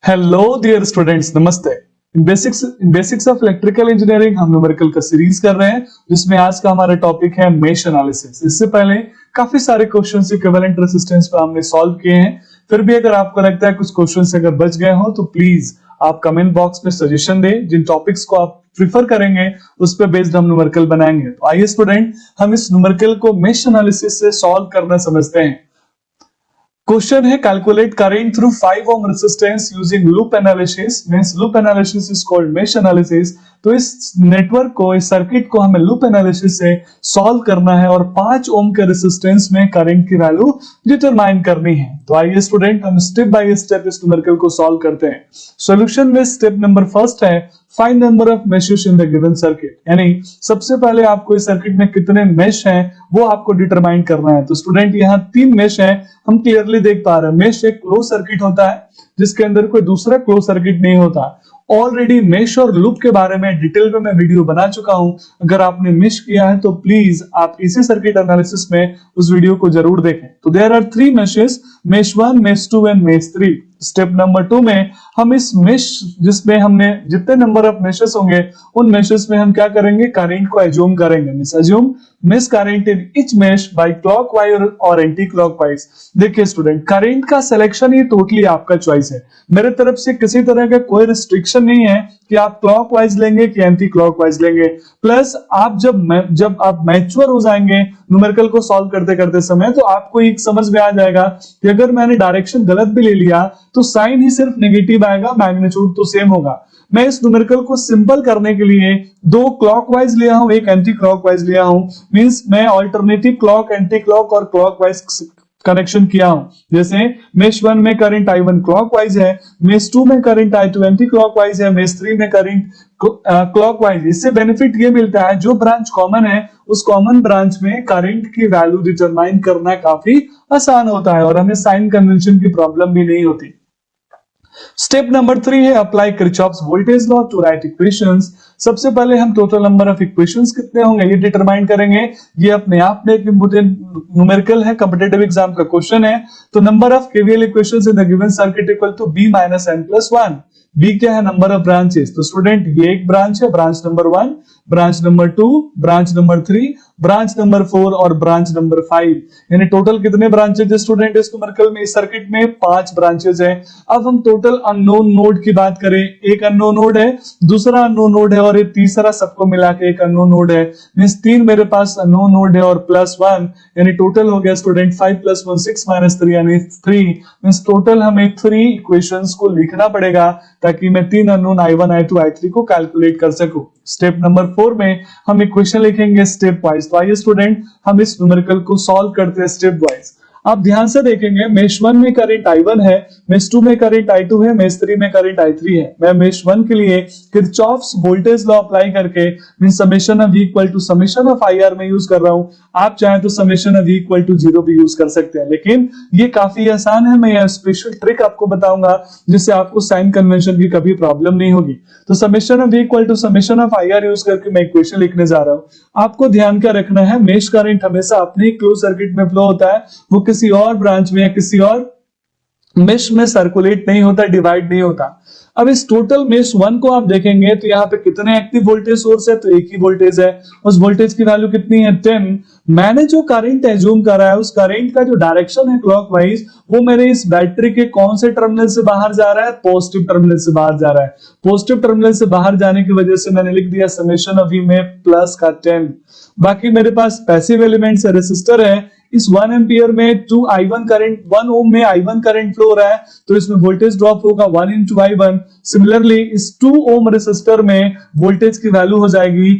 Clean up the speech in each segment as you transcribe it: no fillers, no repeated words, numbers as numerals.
Hello dear students, नमस्ते। Basics of electrical engineering हम numerical का सीरीज कर रहे हैं, जिसमें आज का हमारा टॉपिक है मेश एनालिसिस। इससे पहले काफी सारे क्वेश्चंस इक्विवेलेंट रेजिस्टेंस पे हमने सॉल्व किए हैं। फिर भी अगर आपको लगता है कुछ क्वेश्चंस अगर बच गए हो तो प्लीज आप कमेंट बॉक्स में सजेशन दें। जिन टॉपिक्स को आप प्रिफर करेंगे उस पर बेस्ड हम न्यूमेरिकल बनाएंगे। तो आइए स्टूडेंट, हम इस न्यूमेरिकल को मेश एनालिसिस से सॉल्व करना समझते हैं। क्वेश्चन है calculate current through 5 ohm resistance using loop analysis. Means loop analysis is called mesh analysis. तो इस नेटवर्क को, इस सर्किट को हमें लूप एनालिसिस से सॉल्व करना है और 5 ohm के रेजिस्टेंस में करंट की वैल्यू डिटरमाइन करनी है। तो आइए स्टूडेंट, हम स्टेप बाय स्टेप इस न्यूमेरिकल को सॉल्व करते हैं। सॉल्यूशन में स्टेप नंबर फर्स्ट है find number of meshes in the given circuit. यानी सबसे पहले आपको इस सर्किट में कितने मेश हैं वो आपको डिटरमाइन करना है। तो स्टूडेंट यहाँ 3 मेश हैं, हम क्लियरली देख पा रहे हैं। मेश एक क्लोज सर्किट होता है जिसके अंदर कोई दूसरा क्लोज सर्किट नहीं होता। ऑलरेडी मेश और लूप के बारे में डिटेल में मैं वीडियो बना चुका हूं। अगर आपने मिस किया है तो प्लीज आप इसी सर्किट एनालिसिस में उस वीडियो को जरूर देखें। तो there are 3 meshes, mesh 1, mesh 2 and mesh 3। Step number 2 में हम इस मेश, जिसमें हमने जितने नंबर ऑफ मेशेस होंगे उन मेशेस में हम क्या करेंगे, करंट को एज्यूम करेंगे। Means assume mesh current in each mesh by clockwise और एंटी क्लॉकवाइज। देखिए स्टूडेंट, करंट का सिलेक्शन ये टोटली आपका चॉइस है। मेरे तरफ से किसी तरह का कोई रिस्ट्रिक्शन नहीं है कि आप क्लॉकवाइज लेंगे कि एंटी क्लॉकवाइज लेंगे। प्लस आप जब आप मैच्योर हो जाएंगे न्यूमेरिकल को सॉल्व करते करते समय, तो आपको एक समझ में आ जाएगा कि अगर मैंने डायरेक्शन गलत भी ले लिया तो साइन ही सिर्फ नेगेटिव आएगा, मैग्नीट्यूड तो सेम होगा। मैं इस न्यूमेरिकल को सिंपल करने के लिए 2 क्लॉकवाइज लिया हूं, एक एंटी क्लॉकवाइज लिया हूं। मींस मैं अल्टरनेटिव क्लॉक, एंटी क्लॉक और क्लॉकवाइज कनेक्शन किया हूं। जैसे मेश 1 में करंट I1 क्लॉकवाइज है, मेश 2 में करंट I2 एंटी क्लॉकवाइज है, मेश 3 में करंट क्लॉकवाइज। इससे बेनिफिट ये मिलता है जो ब्रांच कॉमन है उस कॉमन ब्रांच में करंट की वैल्यू डिटरमाइन करना काफी आसान होता है और हमें साइन कन्वेंशन की प्रॉब्लम भी नहीं होती। स्टेप नंबर 3 है apply Kirchhoff's voltage law to write equations. सबसे पहले हम टोटल नंबर ऑफ इक्वेशंस कितने होंगे ये डिटरमाइन करेंगे। ये अपने आप में एक इंपोर्टेंट न्यूमेरिकल है, कॉम्पिटिटिव एग्जाम का क्वेश्चन है। तो number of KVL equations in the given circuit equal to b - n+1। B क्या है, नंबर ऑफ ब्रांचेस। तो स्टूडेंट ये एक ब्रांच है, branch number 1, branch number 2, branch number 3, branch number 4 और ब्रांच नंबर 5। यानी टोटल कितने ब्रांचेज है स्टूडेंट इस न्यूमेरिकल में, इस सर्किट में 5 ब्रांचेज है। अब हम टोटल अननोन नोड की बात करें, एक अननोन नोड है, दूसरा अननोन नोड है और एक तीसरा सबको मिला के एक अननोन नोड है। मींस 3 मेरे पास अननोन नोड है और +1, यानी टोटल हो गया स्टूडेंट 5 + 1 6 - 3 यानी 3। मींस टोटल हमें 3 इक्वेशंस को लिखना पड़ेगा ताकि मैं 3 अननोन I1, I2, I3 को कैलकुलेट कर सकूं। स्टेप नंबर 4 में हम इक्वेशन लिखेंगे स्टेप वाइज। तो आइए स्टूडेंट, हम इस न्यूमेरिकल को सॉल्व करते हैं स्टेप वाइज। आप ध्यान से देखेंगे, मेश 1 में करंट I1 है, मेश 2 में करंट I2 है, मेश 3 में करंट I3 है। मैं मेश 1 के लिए किरचॉफ्स वोल्टेज लॉ अप्लाई करके means summation of V equal to summation of IR में यूज कर रहा हूं। आप चाहें तो summation of V equal to 0 भी यूज कर सकते हैं, लेकिन ये काफी आसान है। मैं यह स्पेशल ट्रिक आपको बताऊंगा जिससे आपको साइन कन्वेंशन की कभी प्रॉब्लम नहीं होगी। तो summation of V equal to summation of IR use करके मैं इक्वेशन लिखने जा रहा हूं। आपको ध्यान क्या रखना है, मेश करंट हमेशा अपने क्लोज सर्किट में फ्लो होता है, वो किसी और ब्रांच में या किसी और मेश में सर्कुलेट नहीं होता, डिवाइड नहीं होता। अब इस टोटल मेश 1 को आप देखेंगे तो यहाँ पे कितने एक्टिव वोल्टेज सोर्स है, तो एक ही वोल्टेज है। उस वोल्टेज की वैल्यू कितनी है, 10। मैंने जो करंट एज्यूम करा है उस करंट का जो डायरेक्शन है क्लॉकवाइज, वो मेरे इस बैटरी के कौन से टर्मिनल से बाहर जा रहा है, पॉजिटिव टर्मिनल से बाहर जा रहा है। पॉजिटिव टर्मिनल से बाहर जाने की वजह से मैंने लिख दिया समेशन ऑफ V में प्लस का 10। बाकी मेरे पास पैसिव एलिमेंट्स है, रेसिस्टर है। इस 1 एम्पियर में 2 I1 करंट, 1 ओम में I1 करंट फ्लो हो रहा है, तो इसमें वोल्टेज ड्रॉप होगा 1 × I1। सिमिलरली इस 2 ओम रेसिस्टर में वोल्टेज की वैल्यू हो जाएगी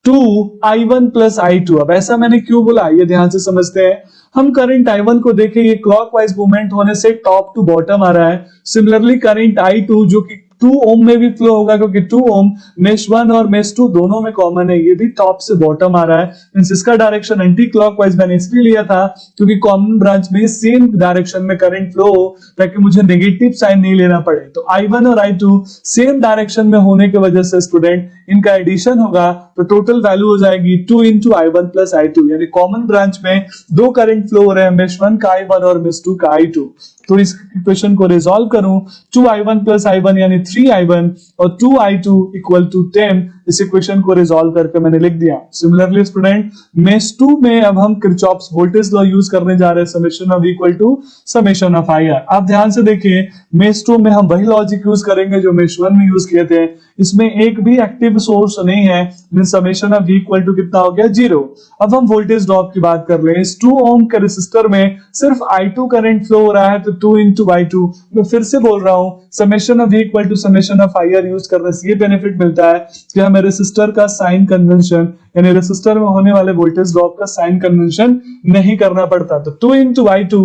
2 I1 + I2। अब ऐसा मैंने क्यों बोला ये ध्यान से समझते हैं। हम करंट I1 को देखें, ये क्लॉकवाइज मूवमेंट होने से टॉप टू बॉटम आ रहा है। सिमिलरली करंट I2 जो कि 2 ओम में भी फ्लो होगा, क्योंकि 2 ओम मेश 1 और मेश 2 दोनों में कॉमन है, ये भी टॉप से बॉटम आ रहा है। मींस इसका डायरेक्शन एंटी क्लॉकवाइज मैंने इसलिए लिया था क्योंकि कॉमन ब्रांच में सेम डायरेक्शन में करंट फ्लो हो ताकि मुझे नेगेटिव साइन नहीं लेना पड़े। तो I1 और I2 सेम डायरेक्शन में होने की वजह से स्टूडेंट इनका एडिशन होगा तो टोटल वैल्यू हो जाएगी 2 × I1 + I2। यानी कॉमन ब्रांच में 2 करंट फ्लो हो रहे हैं, मेश 1 का I1 और मेश 2 का I2। तो इस इक्वेशन को रिजॉल्व करूं 2i1 प्लस i1 यानी 3i1 और 2i2 इक्वल टू 10, इस इक्वेशन को रिजॉल्व करके मैंने लिख दिया। सिमिलरली स्टूडेंट मेष 2 में अब हम किरचॉफ्स वोल्टेज लॉ यूज करने जा रहे हैं, summation of equal to summation of IR। आप ध्यान से देखिए मेष 2 में हम वही लॉजिक यूज करेंगे जो मेष 1 में यूज किए थे। इसमें एक भी एक्टिव सोर्स नहीं है, समेशन ऑफ इक्वल टू कितना हो गया 0। अब हम वोल्टेज ड्रॉप की बात कर ले। इस 2 ओम के रेसिस्टर में सिर्फ i2 करंट फ्लो हो रहा है, तो 2 इंटू i2। मैं फिर से बोल रहा हूं summation of equal to summation of IR use करने से ये बेनिफिट मिलता है कि हमें रेसिस्टर का साइन कन्वेंशन यानी रेसिस्टर में होने वाले वोल्टेज ड्रॉप का साइन कन्वेंशन नहीं करना पड़ता। तो 2 इंटू i2।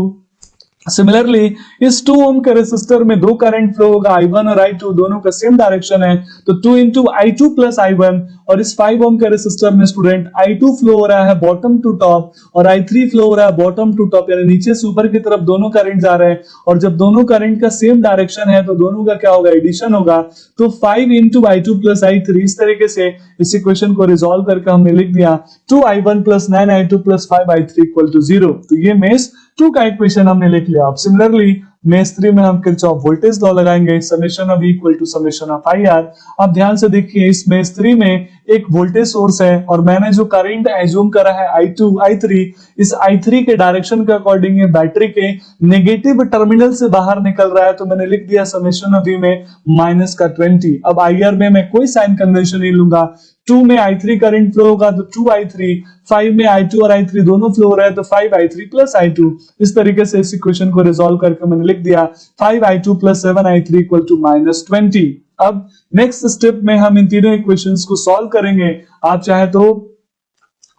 सिमिलरली इस 2 ओम के रेसिस्टर में दो करंट फ्लो होगा, i1 और i2 दोनों का सेम डायरेक्शन है, तो 2 इंटू i2 प्लस i1। और इस 5 ओम के रेसिस्टर में स्टूडेंट i2 फ्लो हो रहा है बॉटम टू टॉप और i3 फ्लो हो रहा है बॉटम टू टॉप, यानी नीचे से ऊपर की तरफ दोनों करंट जा रहे हैं। और जब दोनों करंट का सेम डायरेक्शन है तो दोनों का क्या होगा, एडिशन होगा। तो 5 इंटू i2 प्लस i3, इस तरीके से इस इक्वेशन को रिजॉल्व करके हमने लिख दिया 2i1 plus 9i2 plus 5i3 equal to 0। तो ये मेष 2 का इक्वेशन हमने लिख लिया। अब सिमिलरली मेष 3 में हम किरचॉफ वोल्टेज लॉ लगाएंगे, summation of equal to summation of IR। अब ध्यान से देखिए इस मेष 3 में एक वोल्टेज सोर्स है और मैंने जो करंट एज्यूम करा है i2 i3, इस i3 के डायरेक्शन के अकॉर्डिंग ये बैटरी के नेगेटिव टर्मिनल से बाहर निकल रहा है, तो मैंने लिख दिया समेशन ऑफ में माइनस का 20। अब IR में मैं कोई साइन कन्वेंशन नहीं लूंगा। 2 में i3 करंट फ्लो होगा तो 2i3, 5 में i2 और i3 दोनों फ्लो हो रहा है तो 5i3 प्लस i2। इस तरीके से इस इक्वेशन को रिजॉल्व करके मैंने लिख दिया 5i2 plus 7i3 equal to minus 20। अब नेक्स्ट स्टेप में हम इन तीनों इक्वेशंस को सॉल्व करेंगे। आप चाहे तो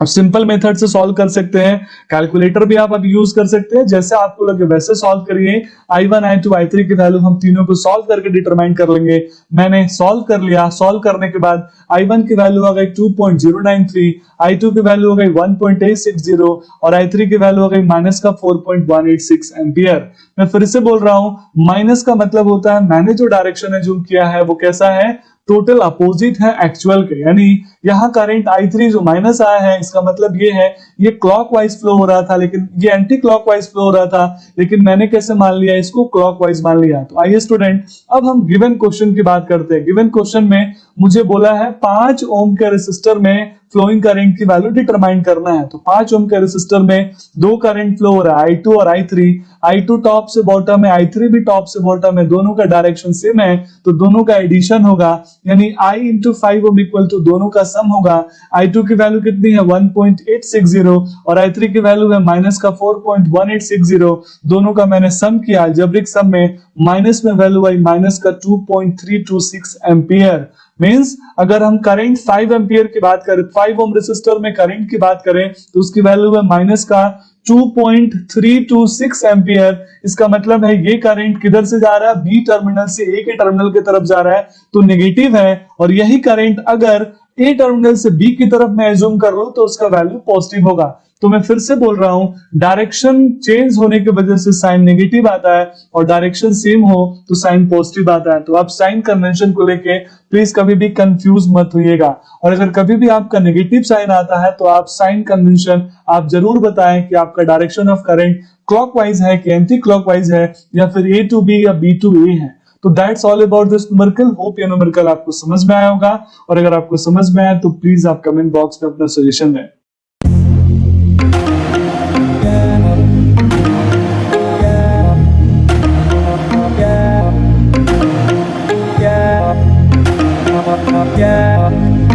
अब सिंपल मेथड से सॉल्व कर सकते हैं, कैलकुलेटर भी आप अभी यूज कर सकते हैं, जैसे आपको लगे वैसे सॉल्व करिए। i1 i2 i3 की वैल्यू हम तीनों को सॉल्व करके डिटरमाइन कर लेंगे। मैंने सॉल्व कर लिया। सॉल्व करने के बाद i1 की वैल्यू आ गई 2.093, i2 की वैल्यू हो गई 1.860 और i3 की वैल्यू हो गई माइनस का 4.186 एम्पियर। मैं फिर से बोल रहा हूं, माइनस का मतलब होता है मैंने जो डायरेक्शन एज्यूम किया है वो कैसा है, टोटल अपोजिट है एक्चुअल के। यानी यहाँ करंट i3 जो माइनस आया है इसका मतलब ये है ये क्लॉकवाइज फ्लो हो रहा था, लेकिन ये एंटी क्लॉकवाइज फ्लो हो रहा था, लेकिन मैंने कैसे मान लिया, इसको क्लॉकवाइज मान लिया। तो आइए स्टूडेंट अब हम गिवन क्वेश्चन की बात करते हैं। गिवन क्वेश्चन में मुझे बोला है 5 ओम के रेसिस्टर में फ्लोइंग करंट की वैल्यू डिटरमाइन करना है। तो 5 ओम के रेसिस्टर में दो करंट फ्लो हो रहा है, i2 और i3। i2 टॉप से बॉटम है, i3 भी टॉप से बॉटम है, दोनों का डायरेक्शन सेम है, तो दोनों का एडिशन होगा, यानी i into 5 ohm equal to दोनों का सम होगा। i2 की वैल्यू कितनी है 1.860 और i3 की वैल्यू है माइनस का 4.1860। दोनों का मैंने सम किया, अलजेब्रिक सम में माइनस में वैल्यू आई माइनस का 2.326 एम्पियर। मींस अगर हम करंट 5 एम्पियर की बात करें, 5 ओम रेसिस्टर में करंट की बात करें तो उसकी वैल्यू है माइनस का 2.326 एम्पियर। इसका मतलब है ये करंट किधर से जा रहा है, बी टर्मिनल से ए के टर्मिनल की तरफ जा रहा है, तो नेगेटिव है। और यही करंट अगर ए टर्मिनल से बी की तरफ मैं एज्यूम कर लूं तो उसका वैल्यू पॉजिटिव होगा। तो मैं फिर से बोल रहा हूं, डायरेक्शन चेंज होने की वजह से साइन नेगेटिव आता है और डायरेक्शन सेम हो तो साइन पॉजिटिव आता है। तो आप साइन कन्वेंशन को लेके प्लीज कभी भी कंफ्यूज मत होइएगा। और अगर कभी भी आपका नेगेटिव साइन आता है तो आप साइन कन्वेंशन आप जरूर बताएं कि आपका डायरेक्शन ऑफ करंट क्लॉकवाइज है कि एंटी क्लॉकवाइज है या फिर ए टू बी या बी टू ए है। तो that's all about this numerical. Hope ये न्यूमेरिकल आपको समझ में आया होगा, और अगर आपको समझ में आया तो प्लीज आप कमेंट बॉक्स में अपना सजेशन दें। Yeah.